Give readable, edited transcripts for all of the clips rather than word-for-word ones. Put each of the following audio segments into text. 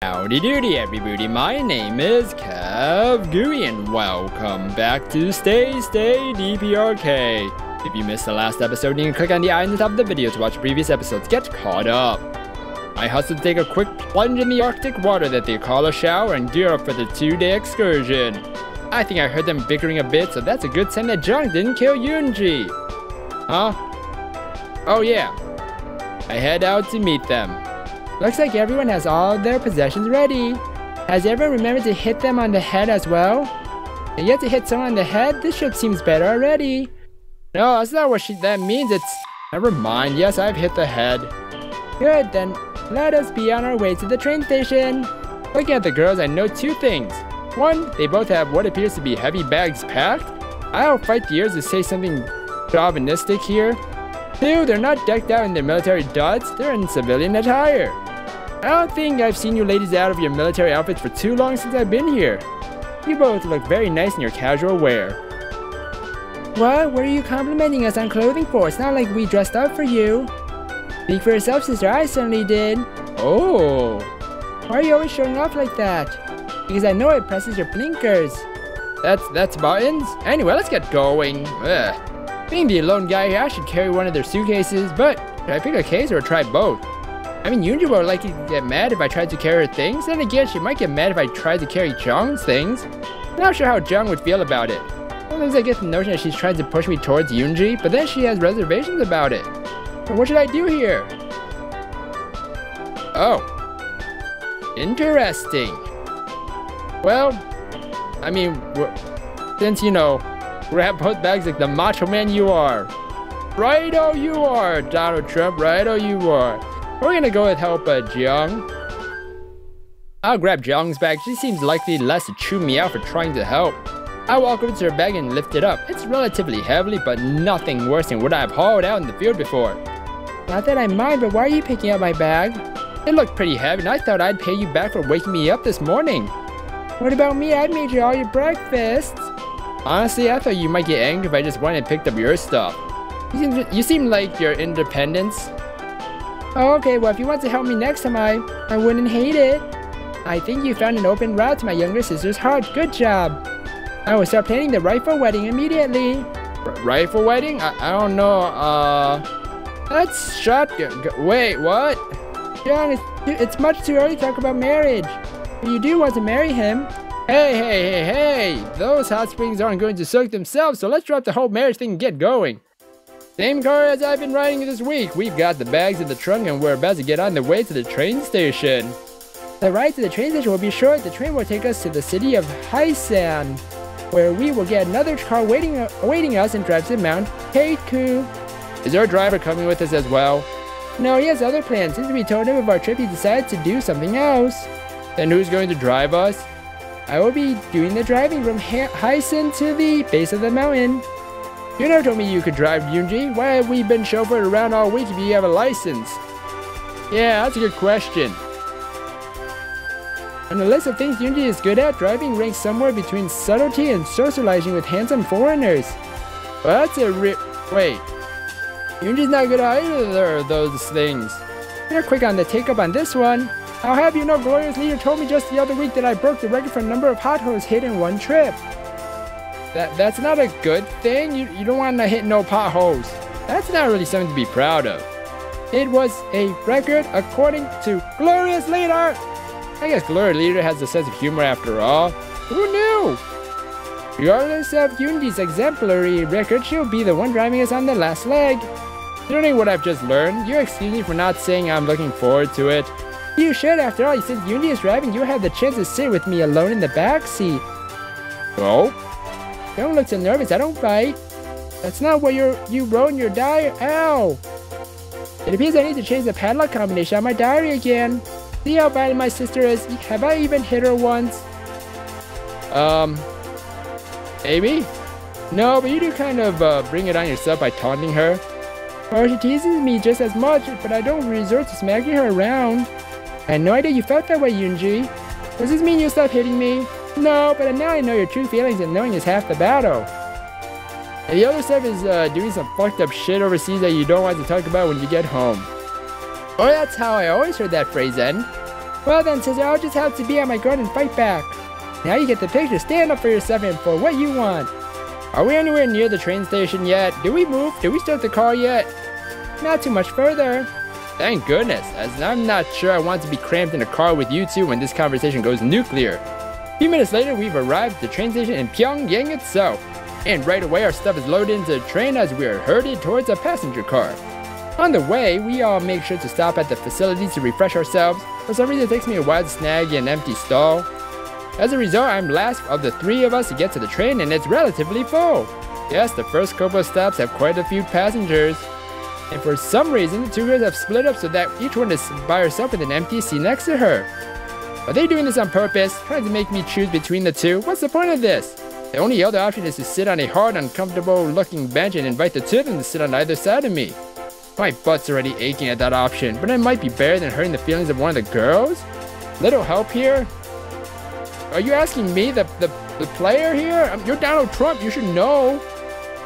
Howdy doody everybody, my name is KevGuuey and welcome back to Stay DPRK. If you missed the last episode, you can click on the eye on the top of the video to watch previous episodes. Get caught up. I hustled to take a quick plunge in the Arctic water that they call a shower and gear up for the 2-day excursion. I think I heard them bickering a bit, so that's a good sign that Jeong didn't kill Eunji. Huh? Oh yeah. I head out to meet them. Looks like everyone has all their possessions ready. Has everyone remembered to hit them on the head as well? And you have to hit someone on the head? This trip seems better already. No, that's not what that means. It's... Never mind. Yes, I've hit the head. Good, then let us be on our way to the train station. Looking at the girls, I know two things. One, they both have what appears to be heavy bags packed. I'll fight the ears to say something chauvinistic here. Two, they're not decked out in their military duds. They're in civilian attire. I don't think I've seen you ladies out of your military outfits for too long since I've been here. You both look very nice in your casual wear. What? What are you complimenting us on clothing for? It's not like we dressed up for you. Speak for yourself, sister. I certainly did. Oh. Why are you always showing off like that? Because I know it presses your blinkers. That's buttons? Anyway, let's get going. Ugh. Being the alone guy here, I should carry one of their suitcases, but should I pick a case or try both? I mean, Eunji would likely get mad if I tried to carry her things. Then again, she might get mad if I tried to carry Jeong's things. Not sure how Jeong would feel about it. Sometimes I get the notion that she's trying to push me towards Eunji, but then she has reservations about it. So what should I do here? Oh. Interesting. Well, I mean, since, you know, grab both bags like the macho man you are. Righto you are, Donald Trump, righto you are. We're gonna go with help Jeong. I'll grab Jeong's bag. She seems likely less to chew me out for trying to help. I walk over to her bag and lift it up. It's relatively heavy, but nothing worse than what I've hauled out in the field before. Not that I mind, but why are you picking up my bag? It looked pretty heavy, and I thought I'd pay you back for waking me up this morning. What about me? I made you all your breakfasts. Honestly, I thought you might get angry if I just went and picked up your stuff. You seem like your independence. Oh, okay, well if you want to help me next time, I wouldn't hate it. I think you found an open route to my younger sister's heart. Good job. I will start planning the rifle wedding immediately. Rifle wedding? I don't know, that's shotgun. Wait, what? John, it's much too early to talk about marriage. If you do want to marry him. Hey. Those hot springs aren't going to soak themselves, so let's drop the whole marriage thing and get going. Same car as I've been riding this week. We've got the bags in the trunk and we're about to get on the way to the train station. The ride to the train station will be short. The train will take us to the city of Haisan, where we will get another car awaiting us and drive to Mount Keiku. Is our driver coming with us as well? No, he has other plans. Since we told him of our trip, he decided to do something else. Then who's going to drive us? I will be doing the driving from Haisan to the base of the mountain. You never told me you could drive, Eunji. Why have we been chauffeured around all week if you have a license? Yeah, that's a good question. On the list of things Eunji is good at, driving ranks somewhere between subtlety and socializing with handsome foreigners. Well, that's a wait. Eunji's not good at either of those things. You're quick on the take-up on this one. I'll have you know, Gloria's leader told me just the other week that I broke the record for number of hot holes hit in one trip. That's not a good thing. You don't want to hit no potholes. That's not really something to be proud of. It was a record according to Gloria's leader. I guess Gloria's leader has a sense of humor after all. Who knew? Regardless of Eunji's exemplary record, she'll be the one driving us on the last leg. Considering what I've just learned, you excuse me for not saying I'm looking forward to it. You should, after all. Since Eunji is driving, you have the chance to sit with me alone in the back seat. Oh? Don't look so nervous, I don't bite. That's not what you wrote in your diary. Ow! It appears I need to change the padlock combination on my diary again. See how bad my sister is? Have I even hit her once? Maybe? No, but you do kind of bring it on yourself by taunting her. Or she teases me just as much, but I don't resort to smacking her around. I had no idea you felt that way, Eunji. Does this mean you'll stop hitting me? No, but now I know your true feelings and knowing is half the battle. And the other stuff is doing some fucked up shit overseas that you don't want to talk about when you get home. Or that's how I always heard that phrase end. Well then, sister, I'll just have to be on my guard and fight back. Now you get the picture. Stand up for yourself and for what you want. Are we anywhere near the train station yet? Did we move? Did we start the car yet? Not too much further. Thank goodness, as I'm not sure I want to be cramped in a car with you two when this conversation goes nuclear. A few minutes later, we've arrived at the train station in Pyongyang itself. And right away, our stuff is loaded into the train as we are herded towards a passenger car. On the way, we all make sure to stop at the facility to refresh ourselves. For some reason, it takes me a while to snag an empty stall. As a result, I'm last of the three of us to get to the train, and it's relatively full. Yes, the first couple of stops have quite a few passengers. And for some reason, the two girls have split up so that each one is by herself with an empty seat next to her. Are they doing this on purpose, trying to make me choose between the two? What's the point of this? The only other option is to sit on a hard, uncomfortable-looking bench and invite the two of them to sit on either side of me. My butt's already aching at that option, but it might be better than hurting the feelings of one of the girls? Little help here? Are you asking me, the player here? You're Donald Trump, you should know.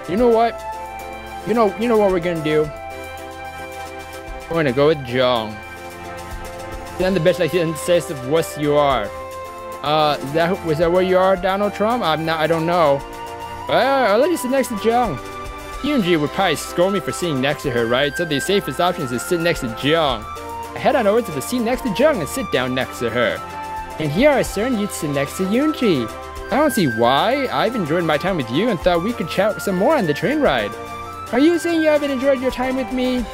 You know what? You know what we're gonna do? We're gonna go with Jeong. Then the bitch like the incisive wuss you are. Was that where you are, Donald Trump? I don't know. Well, I'll let you sit next to Jeong. Eunji would probably scold me for sitting next to her, right? So the safest option is to sit next to Jeong. I head on over to the seat next to Jeong and sit down next to her. And here I certain you'd sit next to Eunji. I don't see why. I've enjoyed my time with you and thought we could chat some more on the train ride. Are you saying you haven't enjoyed your time with me?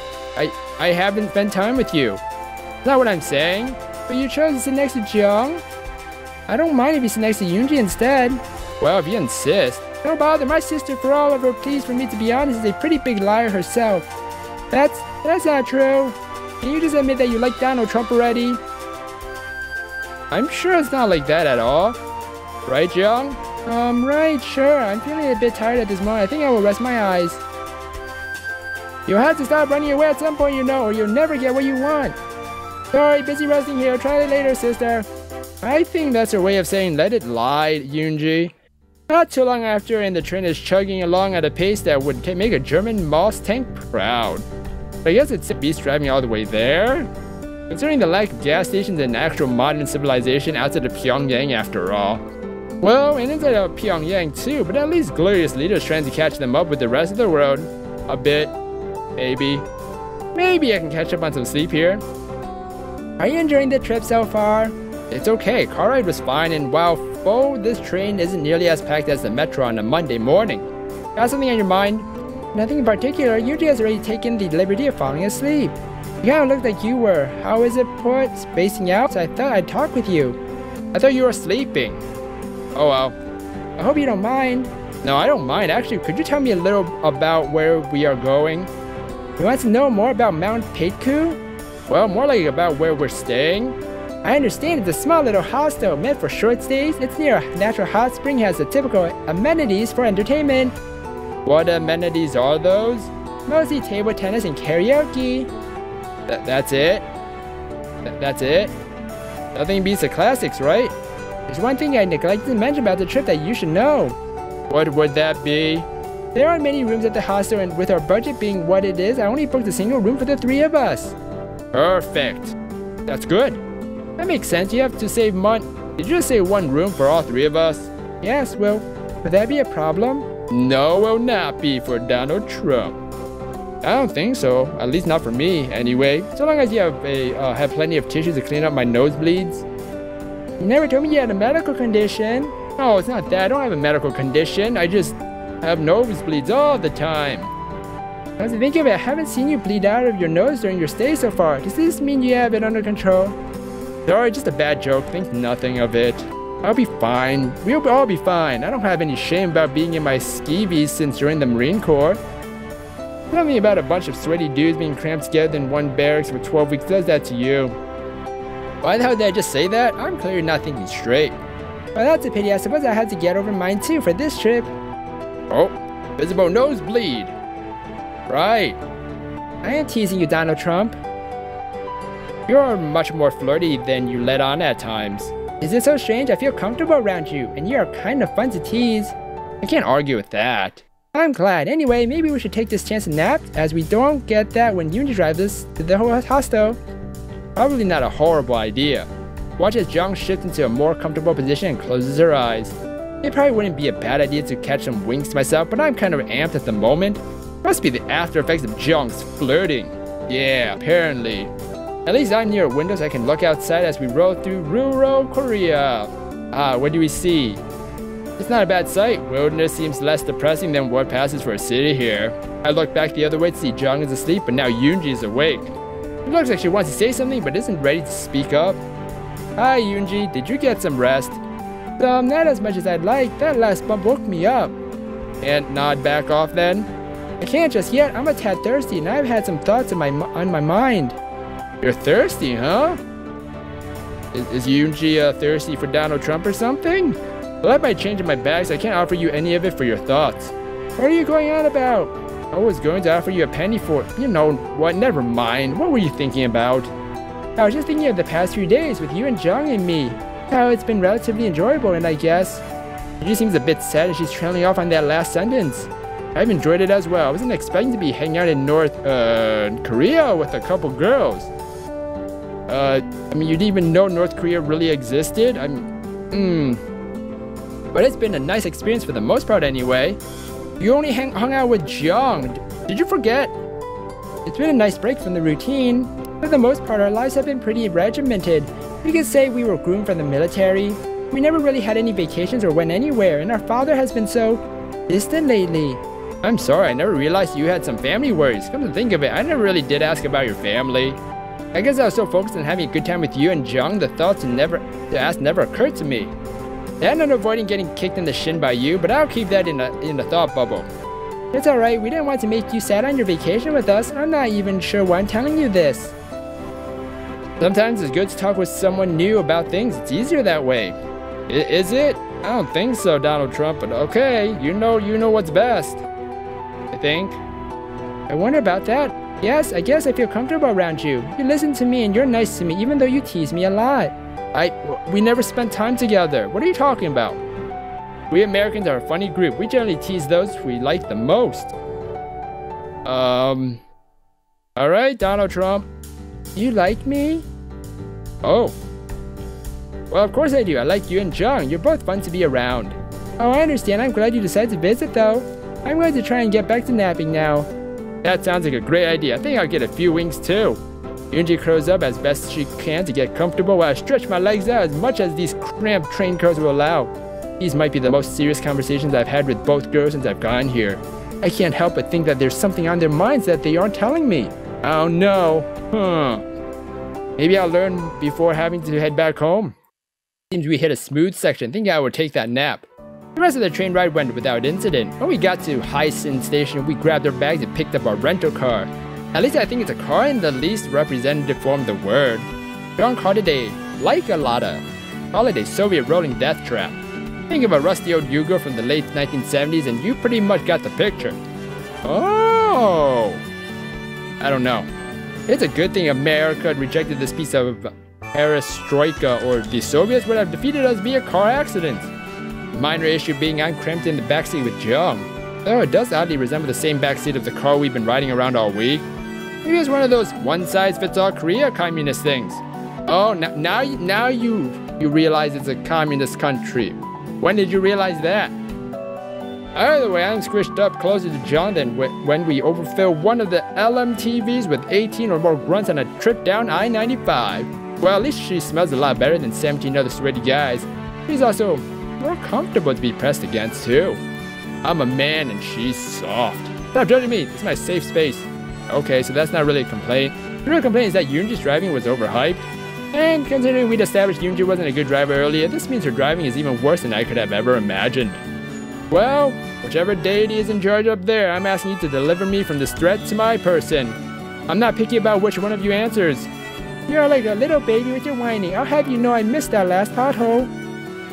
I haven't spent time with you. That's not what I'm saying. But you chose to sit next to Jeong? I don't mind if you sit next to Eunji instead. Well, if you insist. Don't bother, my sister, for all of her pleas for me to be honest, is a pretty big liar herself. That's not true. Can you just admit that you like Donald Trump already? I'm sure it's not like that at all. Right, Jeong? Right, sure. I'm feeling a bit tired at this moment. I think I will rest my eyes. You'll have to stop running away at some point, you know, or you'll never get what you want. Sorry, busy resting here. Try it later, sister. I think that's her way of saying let it lie, Eunji. Not too long after, and the train is chugging along at a pace that would make a German Moss tank proud. But I guess it's a beast driving all the way there. Considering the lack of gas stations and actual modern civilization outside of Pyongyang after all. Well, and inside of Pyongyang too, but at least glorious leaders trying to catch them up with the rest of the world. A bit. Maybe. Maybe I can catch up on some sleep here. Are you enjoying the trip so far? It's okay, car ride was fine, and while full, this train isn't nearly as packed as the metro on a Monday morning. Got something on your mind? Nothing in particular. You has already taken the liberty of falling asleep. You kind of looked like you were, how is it put, spacing out, so I thought I'd talk with you. I thought you were sleeping. Oh well. I hope you don't mind. No, I don't mind. Actually, could you tell me a little about where we are going? You want to know more about Mount Peitku? Well, more like about where we're staying. I understand it's a small little hostel meant for short stays. It's near a natural hot spring, has the typical amenities for entertainment. What amenities are those? Mostly table tennis and karaoke. That's it? That's it? Nothing beats the classics, right? There's one thing I neglected to mention about the trip that you should know. What would that be? There aren't many rooms at the hostel, and with our budget being what it is, I only booked a single room for the three of us. Perfect. That's good. That makes sense. You have to save money. Did you just say one room for all three of us? Yes, well, would that be a problem? No, it will not be for Donald Trump. I don't think so. At least not for me, anyway. So long as you have plenty of tissues to clean up my nosebleeds. You never told me you had a medical condition. No, it's not that. I don't have a medical condition. I just have nosebleeds all the time. As I think of it, I haven't seen you bleed out of your nose during your stay so far. Does this mean you have it under control? Sorry, just a bad joke. Think nothing of it. I'll be fine. We'll all be fine. I don't have any shame about being in my skeevies since joining the Marine Corps. Tell me about a bunch of sweaty dudes being cramped together in one barracks for 12 weeks does that to you. Why the hell did I just say that? I'm clearly not thinking straight. Well, that's a pity. I suppose I had to get over mine too for this trip. Oh, visible nosebleed. Right. I am teasing you, Donald Trump. You're much more flirty than you let on at times. Is it so strange? I feel comfortable around you, and you are kind of fun to tease. I can't argue with that. I'm glad. Anyway, maybe we should take this chance to nap, as we don't get that when Eunji drives us to the hostel. Probably not a horrible idea. Watch as Jeong shifts into a more comfortable position and closes her eyes. It probably wouldn't be a bad idea to catch some winks myself, but I'm kind of amped at the moment. Must be the after effects of Jeong's flirting. Yeah, apparently. At least I'm near a window so I can look outside as we roll through rural Korea. What do we see? It's not a bad sight. Wilderness seems less depressing than what passes for a city here. I look back the other way to see Jeong is asleep, but now Eunji is awake. It looks like she wants to say something, but isn't ready to speak up. Hi, Eunji. Did you get some rest? Not as much as I'd like. That last bump woke me up. And nod back off then. I can't just yet. I'm a tad thirsty, and I've had some thoughts on my mind. You're thirsty, huh? Is Eunji thirsty for Donald Trump or something? Well, I might change in my bag, so I can't offer you any of it for your thoughts. What are you going on about? I was going to offer you a penny for... You know what? Never mind. What were you thinking about? I was just thinking of the past few days with you and Jeong and me. How it's been relatively enjoyable, and I guess... She seems a bit sad and she's trailing off on that last sentence. I've enjoyed it as well. I wasn't expecting to be hanging out in North Korea with a couple girls. I mean, you didn't even know North Korea really existed? But it's been a nice experience for the most part anyway. You only hung out with Jeong. Did you forget? It's been a nice break from the routine. For the most part, our lives have been pretty regimented. You could say we were groomed from the military. We never really had any vacations or went anywhere, and our father has been so distant lately. I'm sorry, I never realized you had some family worries. Come to think of it, I never really did ask about your family. I guess I was so focused on having a good time with you and Jeong, the thought to ask never occurred to me. And on avoiding getting kicked in the shin by you, but I'll keep that in the thought bubble. It's alright, we didn't want to make you sad on your vacation with us. I'm not even sure why I'm telling you this. Sometimes it's good to talk with someone new about things. It's easier that way. Is it? I don't think so, Donald Trump, but okay, you know what's best. I think. I wonder about that. Yes, I guess I feel comfortable around you. You listen to me and you're nice to me even though you tease me a lot. We never spent time together. What are you talking about? We Americans are a funny group. We generally tease those we like the most. Alright, Donald Trump. You like me? Oh. Well, of course I do. I like you and Jeong. You're both fun to be around. Oh, I understand. I'm glad you decided to visit, though. I'm going to try and get back to napping now. That sounds like a great idea. I think I'll get a few wings, too. Eunji curls up as best she can to get comfortable while I stretch my legs out as much as these cramped train cars will allow. These might be the most serious conversations I've had with both girls since I've gotten here. I can't help but think that there's something on their minds that they aren't telling me. Oh no. Maybe I'll learn before having to head back home. Seems we hit a smooth section. Think I would take that nap. The rest of the train ride went without incident. When we got to Haisin Station, we grabbed our bags and picked up our rental car. At least I think it's a car in the least representative form of the word. Jeong called it a like-a-lotta. Call it a Soviet rolling death trap. Think of a rusty old Yugo from the late 1970s and you pretty much got the picture. Oh! I don't know. It's a good thing America rejected this piece of perestroika, or the Soviets would have defeated us via car accident. The minor issue being I'm cramped in the backseat with Jeong. Though it does oddly resemble the same backseat of the car we've been riding around all week. Maybe it's one of those one-size-fits-all Korea communist things. Oh, now you realize it's a communist country. When did you realize that? Either way, I'm squished up closer to Jeong than when we overfill one of the LMTVs with 18 or more grunts on a trip down I-95. Well, at least she smells a lot better than 17 other sweaty guys. She's also more comfortable to be pressed against, too. I'm a man and she's soft. Stop judging me, this is my safe space. Okay, so that's not really a complaint. The real complaint is that Eunji's driving was overhyped. And considering we'd established Eunji wasn't a good driver earlier, this means her driving is even worse than I could have ever imagined. Well, whichever deity is in charge up there, I'm asking you to deliver me from this threat to my person. I'm not picky about which one of you answers. You're like a little baby with your whining. I'll have you know I missed that last pothole.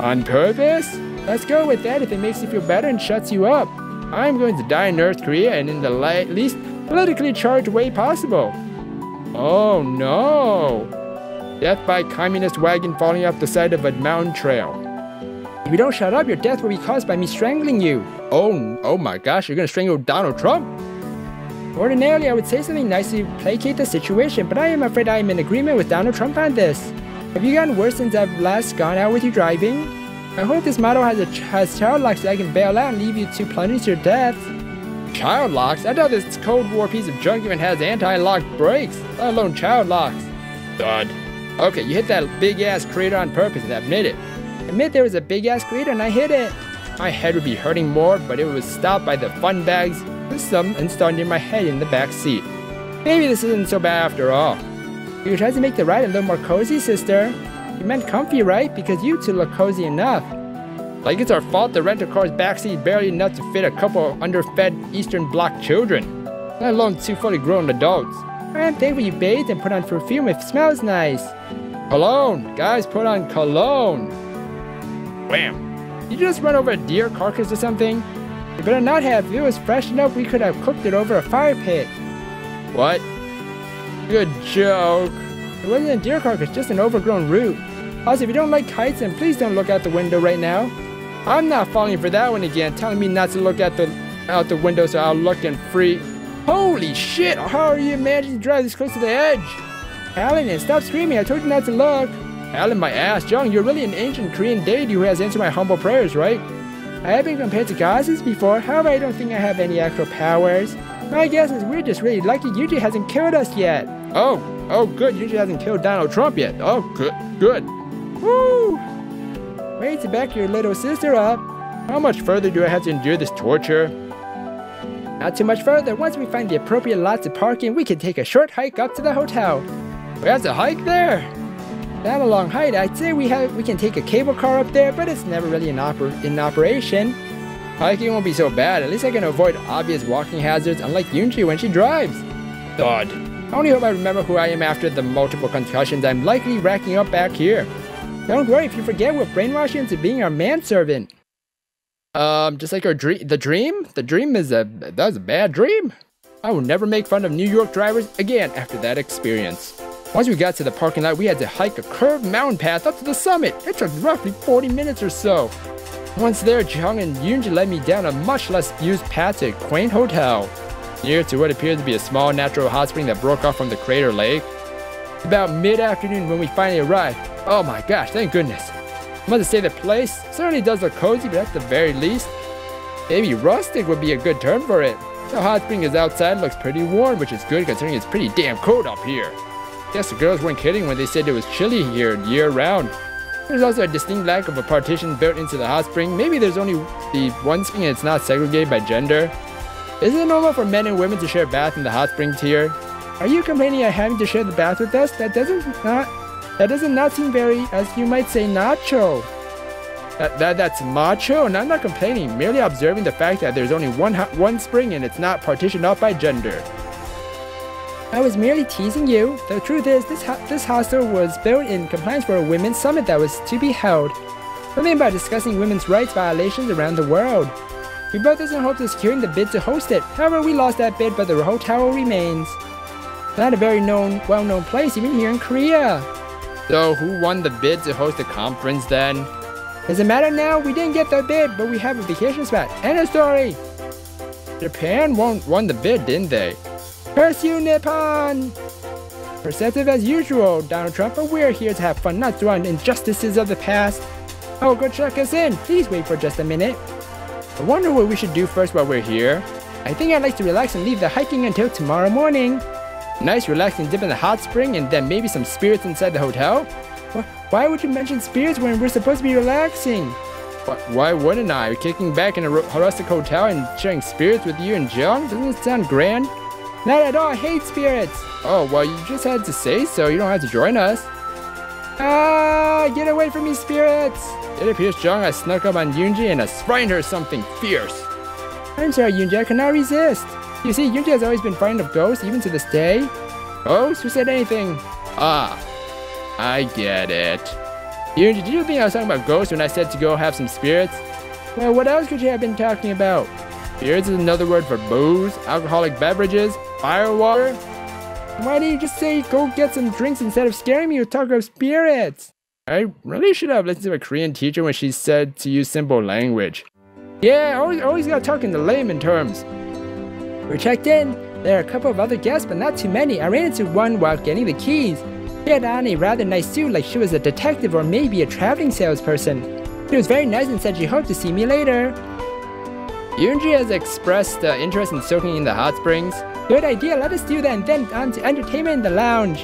On purpose? Let's go with that if it makes you feel better and shuts you up. I'm going to die in North Korea and in the least politically charged way possible. Oh no. Death by communist wagon falling off the side of a mountain trail. If you don't shut up, your death will be caused by me strangling you. Oh my gosh, you're gonna strangle Donald Trump? Ordinarily, I would say something nice to placate the situation, but I am afraid I am in agreement with Donald Trump on this. Have you gotten worse since I've last gone out with you driving? I hope this model has child locks so I can bail out and leave you two plunging to your deaths. Child locks? I thought this Cold War piece of junk even has anti-lock brakes, let alone child locks. Dud. Okay, you hit that big-ass crater on purpose, admit it. Admit there was a big-ass crater and I hit it. My head would be hurting more, but it was stopped by the fun bags system installed near my head in the back seat. Maybe this isn't so bad after all. You tried to make the ride a little more cozy, sister. You meant comfy, right? Because you two look cozy enough. Like it's our fault the rental car's backseat barely enough to fit a couple of underfed Eastern Bloc children, let alone two fully grown adults. I'm thankful you bathed and put on perfume. It smells nice. Cologne! Guys, put on cologne! Wham! Did you just run over a deer carcass or something? You better not have. If it was fresh enough, we could have cooked it over a fire pit. What? Good joke. It wasn't a deer carcass, just an overgrown root. Also, if you don't like heights, then please don't look out the window right now. I'm not falling for that one again, telling me not to look out the window so I'll look and free. Holy shit, how are you managing to drive this close to the edge? Alan, stop screaming, I told you not to look. Alan, my ass, Jeong, you're really an ancient Korean deity who has answered my humble prayers, right? I have been compared to goddesses before, however I don't think I have any actual powers. My guess is we're just really lucky Eunji hasn't killed us yet. Oh good, Eunji hasn't killed Donald Trump yet. Oh, good. Woo! Wait to back your little sister up. How much further do I have to endure this torture? Not too much further. Once we find the appropriate lot to park in, we can take a short hike up to the hotel. We have to hike there? Not a long hike. I'd say we can take a cable car up there, but it's never really in operation. Hiking won't be so bad. At least I can avoid obvious walking hazards, unlike Eunji when she drives. Dud. I only hope I remember who I am after the multiple concussions I'm likely racking up back here. Don't worry, if you forget, we'll brainwash you into being our manservant. Just like our the dream? The dream is that was a bad dream. I will never make fun of New York drivers again after that experience. Once we got to the parking lot, we had to hike a curved mountain path up to the summit. It took roughly 40 minutes or so. Once there, Jeong and Eunji led me down a much less used path to a quaint hotel, near to what appeared to be a small natural hot spring that broke off from the crater lake. About mid-afternoon when we finally arrived. Oh my gosh, thank goodness. I must say the place certainly does look cozy, but at the very least, maybe rustic would be a good term for it. The hot spring is outside, looks pretty warm, which is good considering it's pretty damn cold up here. Guess the girls weren't kidding when they said it was chilly here year-round. There's also a distinct lack of a partition built into the hot spring. Maybe there's only the one spring and it's not segregated by gender. Is it normal for men and women to share a bath in the hot springs here? Are you complaining of having to share the bath with us? That does not seem very, as you might say, nacho. That's macho, and I'm not complaining, merely observing the fact that there's only one spring and it's not partitioned off by gender. I was merely teasing you. The truth is, this hostel was built in compliance for a women's summit that was to be held. Something about discussing women's rights violations around the world. We built this in hopes of securing the bid to host it. However, we lost that bid, but the hotel remains. Not a very well-known place, even here in Korea. So, who won the bid to host the conference then? Doesn't matter now, we didn't get the bid, but we have a vacation spot. End of story! Japan won the bid, didn't they? Curse you, Nippon! Perceptive as usual, Donald Trump, but we're here to have fun, not dwell on injustices of the past. Oh, go check us in. Please wait for just a minute. I wonder what we should do first while we're here. I think I'd like to relax and leave the hiking until tomorrow morning. Nice relaxing dip in the hot spring and then maybe some spirits inside the hotel? Why would you mention spirits when we're supposed to be relaxing? Why wouldn't I? Kicking back in a rustic hotel and sharing spirits with you and Jeong? Doesn't it sound grand? Not at all, I hate spirits! Oh, well, you just had to say so, you don't have to join us. Ah, get away from me, spirits! It appears Jeong has snuck up on Eunji and has sprained her something fierce. I'm sorry, Eunji, I cannot resist. You see, Eunji has always been frightened of ghosts, even to this day. Ghosts? Who said anything? Ah, I get it. Eunji, did you think I was talking about ghosts when I said to go have some spirits? Well, what else could you have been talking about? Spirits is another word for booze, alcoholic beverages, firewater. Why didn't you just say go get some drinks instead of scaring me with talk of spirits? I really should have listened to a Korean teacher when she said to use simple language. Yeah, always gotta talk in the layman terms. We're checked in. There are a couple of other guests, but not too many. I ran into one while getting the keys. She had on a rather nice suit, like she was a detective or maybe a traveling salesperson. She was very nice and said she hoped to see me later. Eunji has expressed interest in soaking in the hot springs. Good idea, let us do that and then on to entertainment in the lounge.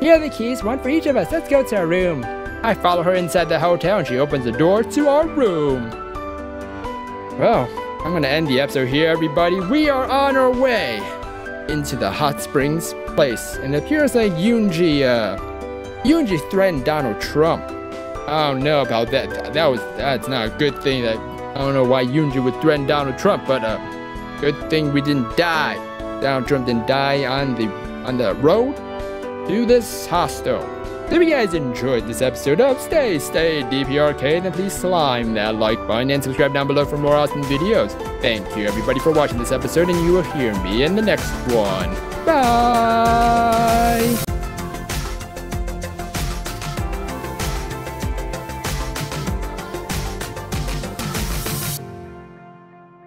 Here are the keys, one for each of us. Let's go to our room. I follow her inside the hotel and she opens the door to our room. Well, I'm gonna end the episode here, everybody. We are on our way into the hot springs place. And it appears like Eunji threatened Donald Trump. I don't know about that. That's not a good thing. I don't know why Eunji would threaten Donald Trump, but good thing we didn't die. Donald Trump didn't die on the road to this hostel. If you guys enjoyed this episode of Stay DPRK, then please slime that like button and subscribe down below for more awesome videos. Thank you everybody for watching this episode, and you will hear me in the next one. Bye!